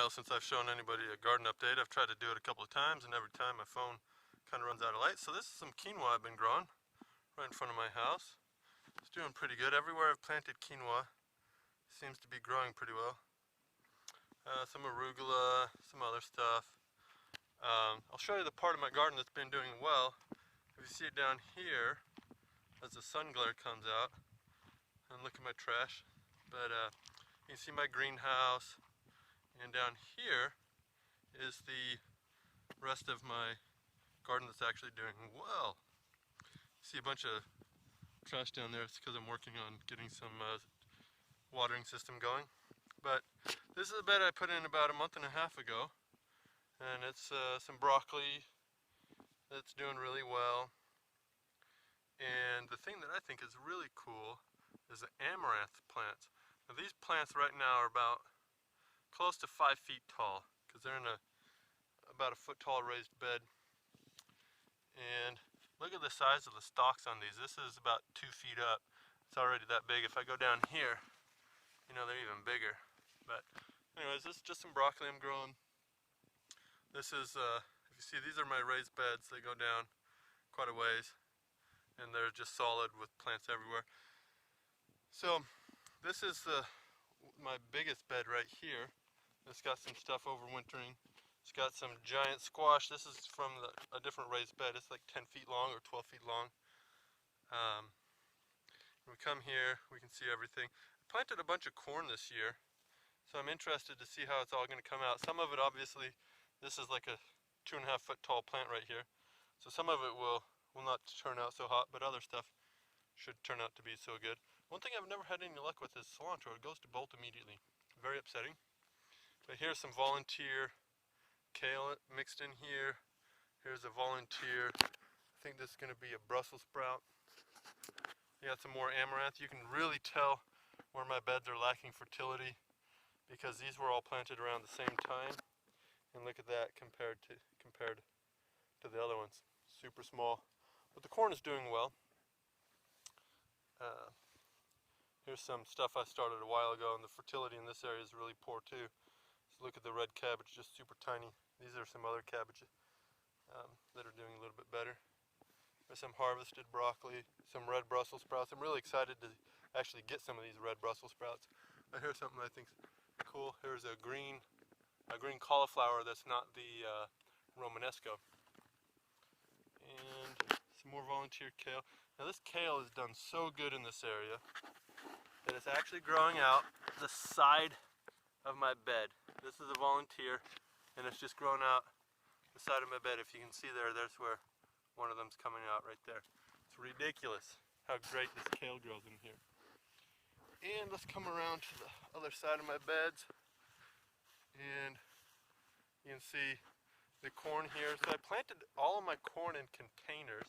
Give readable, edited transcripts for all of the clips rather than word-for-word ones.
while since I've shown anybody a garden update. I've tried to do it a couple of times, and every time my phone kind of runs out of light. So this is some quinoa I've been growing right in front of my house. It's doing pretty good. Everywhere I've planted quinoa seems to be growing pretty well. Some arugula, some other stuff. I'll show you the part of my garden that's been doing well. If you see it down here, as the sun glare comes out, and look at my trash. But you can see my greenhouse, and down here is the rest of my garden that's actually doing well. You see a bunch of trash down there. It's because I'm working on getting some watering system going. But this is a bed I put in about a month and a half ago, and it's some broccoli that's doing really well. And the thing that I think is really cool is the amaranth plants. Now these plants right now are about close to 5 feet tall, because they're in about a foot tall raised bed. And look at the size of the stalks on these. This is about 2 feet up. It's already that big. If I go down here, you know, they're even bigger. But anyways, this is just some broccoli I'm growing. This is, if you see, these are my raised beds. They go down quite a ways, and they're just solid with plants everywhere. So this is my biggest bed right here. It's got some stuff overwintering. It's got some giant squash. This is from a different raised bed. It's like 10 feet long or 12 feet long. When we come here, we can see everything. I planted a bunch of corn this year, so I'm interested to see how it's all going to come out. Some of it, obviously, this is like a 2.5 foot tall plant right here. So some of it will not turn out so hot, but other stuff should turn out to be so good. One thing I've never had any luck with is cilantro. It goes to bolt immediately. Very upsetting. But here's some volunteer kale mixed in here. Here's a volunteer. I think this is going to be a Brussels sprout. You got some more amaranth. You can really tell where my beds are lacking fertility because these were all planted around the same time. And look at that compared to the other ones. Super small. But the corn is doing well. Here's some stuff I started a while ago, and the fertility in this area is really poor too. So look at the red cabbage, just super tiny. These are some other cabbages that are doing a little bit better. There's some harvested broccoli, some red Brussels sprouts. I'm really excited to actually get some of these red Brussels sprouts. But here's something I think is cool. Here's a green cauliflower that's not the Romanesco. And some more volunteer kale. Now this kale has done so good in this area that it's actually growing out the side of my bed. This is a volunteer, and it's just grown out the side of my bed. If you can see there, there's where one of them's coming out right there. It's ridiculous how great this kale grows in here. And let's come around to the other side of my beds, and you can see the corn here. So I planted all of my corn in containers,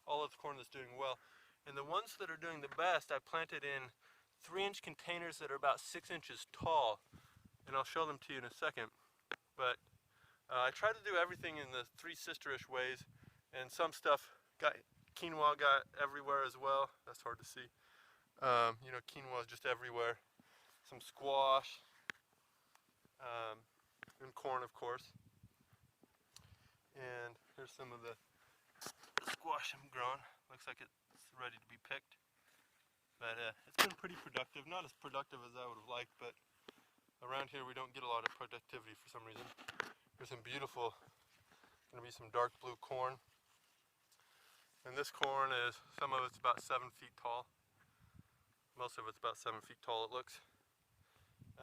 all of the corn that's doing well. And the ones that are doing the best, I planted in 3-inch containers that are about 6 inches tall. And I'll show them to you in a second. But I try to do everything in the 3 sister-ish ways. And some stuff quinoa got everywhere as well. That's hard to see. You know, quinoa is just everywhere. Some squash. And corn, of course. And here's some of the squash I'm growing. Looks like it's ready to be picked. But it's been pretty productive. Not as productive as I would have liked, but around here we don't get a lot of productivity for some reason. There's some beautiful, going to be some dark blue corn. And this corn is, some of it's about 7 feet tall. Most of it's about 7 feet tall, it looks.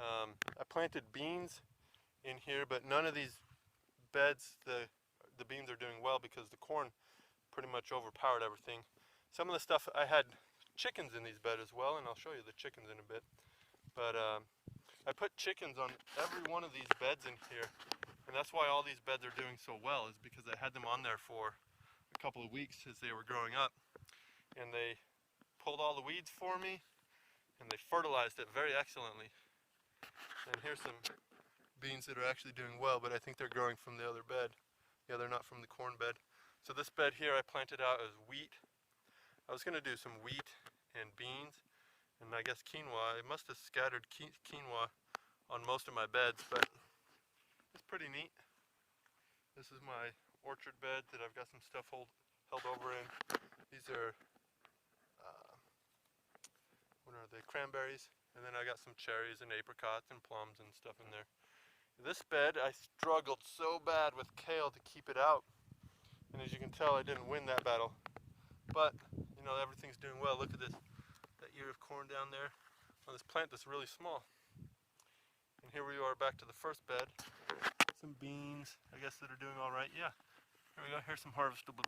I planted beans in here, but none of these beds, the beans are doing well because the corn pretty much overpowered everything. Some of the stuff, I had chickens in these beds as well, and I'll show you the chickens in a bit. But I put chickens on every one of these beds in here, and that's why all these beds are doing so well, is because I had them on there for a couple of weeks as they were growing up, and they pulled all the weeds for me, and they fertilized it very excellently. And here's some beans that are actually doing well, but I think they're growing from the other bed. Yeah, they're not from the corn bed. So this bed here I planted out as wheat. I was going to do some wheat and beans, and I guess quinoa. I must have scattered quinoa on most of my beds, but It's pretty neat. This is my orchard bed that I've got some stuff held over in. These are, what are they, cranberries. And then I got some cherries and apricots and plums and stuff in there. This bed, I struggled so bad with kale to keep it out. And as you can tell, I didn't win that battle. But, you know, everything's doing well. Look at this, that ear of corn down there on this plant that's really small. And here we are back to the first bed. Some beans, I guess, that are doing all right. Yeah, here we go. Here's some harvestable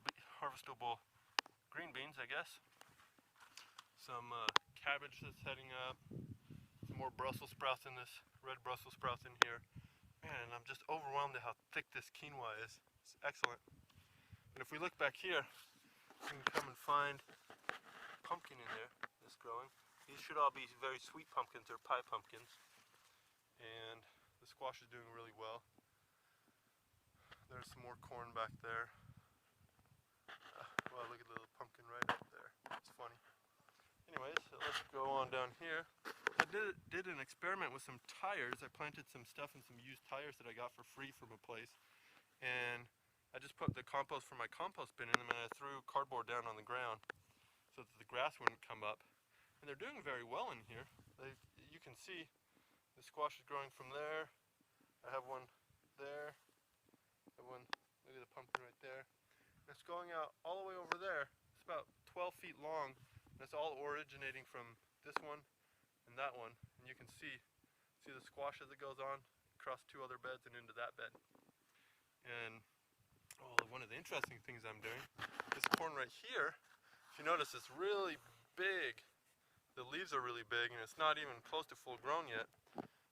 green beans, I guess. Some cabbage that's heading up. Some more Brussels sprouts in this, red Brussels sprouts in here. Man, I'm just overwhelmed at how thick this quinoa is. It's excellent. And if we look back here, you can come and find pumpkin in there that's growing. These should all be very sweet pumpkins or pie pumpkins. And the squash is doing really well. There's some more corn back there. Wow, look at the little pumpkin right up there. It's funny. Anyways, so let's go on down here. I did an experiment with some tires. I planted some stuff in some used tires that I got for free from a place. And I just put the compost from my compost bin in them, and I threw cardboard down on the ground so that the grass wouldn't come up. And they're doing very well in here. You can see the squash is growing from there. I have one there. Look at the pumpkin right there. And it's going out all the way over there. It's about 12 feet long, and it's all originating from this one and that one. And you can see the squash as it goes on across two other beds and into that bed. And one of the interesting things I'm doing, this corn right here, if you notice, it's really big. The leaves are really big, and it's not even close to full grown yet.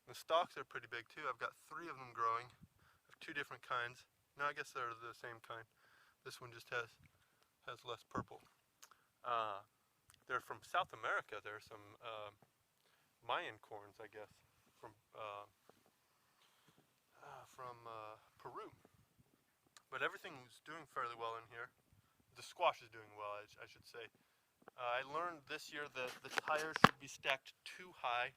The stalks are pretty big too. I've got 3 of them growing. I have 2 different kinds. No, I guess they're the same kind. This one just has less purple. They're from South America. They're some Mayan corns, I guess, from Peru. But everything's doing fairly well in here. The squash is doing well, I should say. I learned this year that the tires should be stacked too high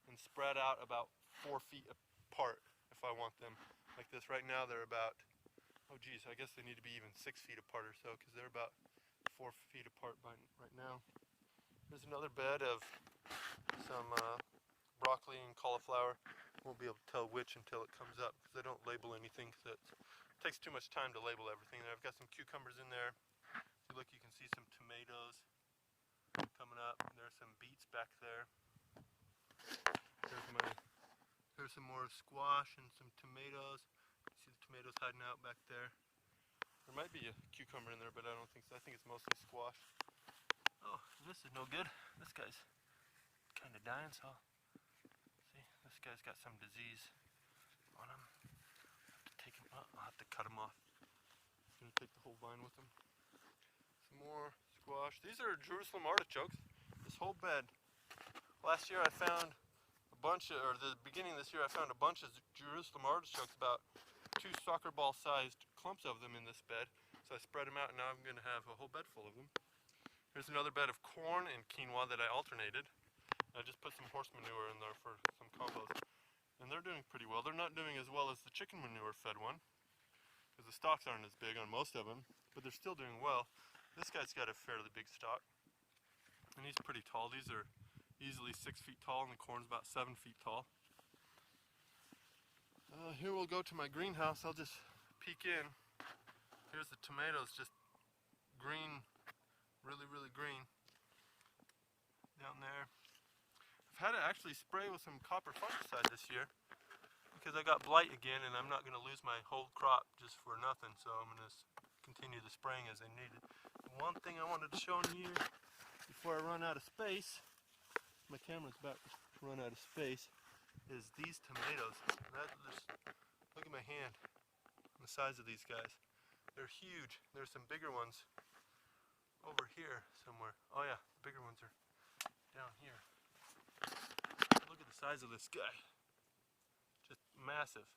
and spread out about 4 feet apart if I want them. Like this right now, they're about, oh geez, I guess they need to be even 6 feet apart or so, because they're about 4 feet apart right now. There's another bed of some broccoli and cauliflower. Won't be able to tell which until it comes up, because they don't label anything, because it takes too much time to label everything. I've got some cucumbers in there. If you look, you can see some tomatoes coming up. There's some beets back there. There's some more squash and some tomatoes. You see the tomatoes hiding out back there. There might be a cucumber in there, but I don't think so. I think it's mostly squash. Oh, this is no good. This guy's kind of dying, so see, this guy's got some disease on him. I'll have to cut him off. I'm gonna take the whole vine with him. Some more squash. These are Jerusalem artichokes. This whole bed. Last year I found a bunch of, or the beginning of this year I found a bunch of Jerusalem artichokes, about 2 soccer ball sized clumps of them in this bed. So I spread them out, and now I'm gonna have a whole bed full of them. Here's another bed of corn and quinoa that I alternated. I just put some horse manure in there for some compost. And they're doing pretty well. They're not doing as well as the chicken manure fed one, because the stalks aren't as big on most of them, but they're still doing well. This guy's got a fairly big stalk, and he's pretty tall. These are easily 6 feet tall, and the corn's about 7 feet tall. Here we'll go to my greenhouse. I'll just peek in. Here's the tomatoes, just green, really, really green down there. I've had to actually spray with some copper fungicide this year because I got blight again, and I'm not going to lose my whole crop just for nothing, so I'm going to continue the spraying as I need it. One thing I wanted to show you before I run out of space, my camera's about to run out of space, is these tomatoes. Look at my hand and the size of these guys. They're huge. There's some bigger ones over here somewhere. Oh yeah, the bigger ones are down here. Look at the size of this guy. Just massive.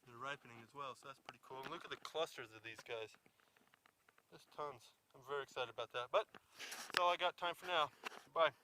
They're ripening as well, so that's pretty cool. And look at the clusters of these guys. There's tons. I'm very excited about that. But that's all I got time for now. Bye.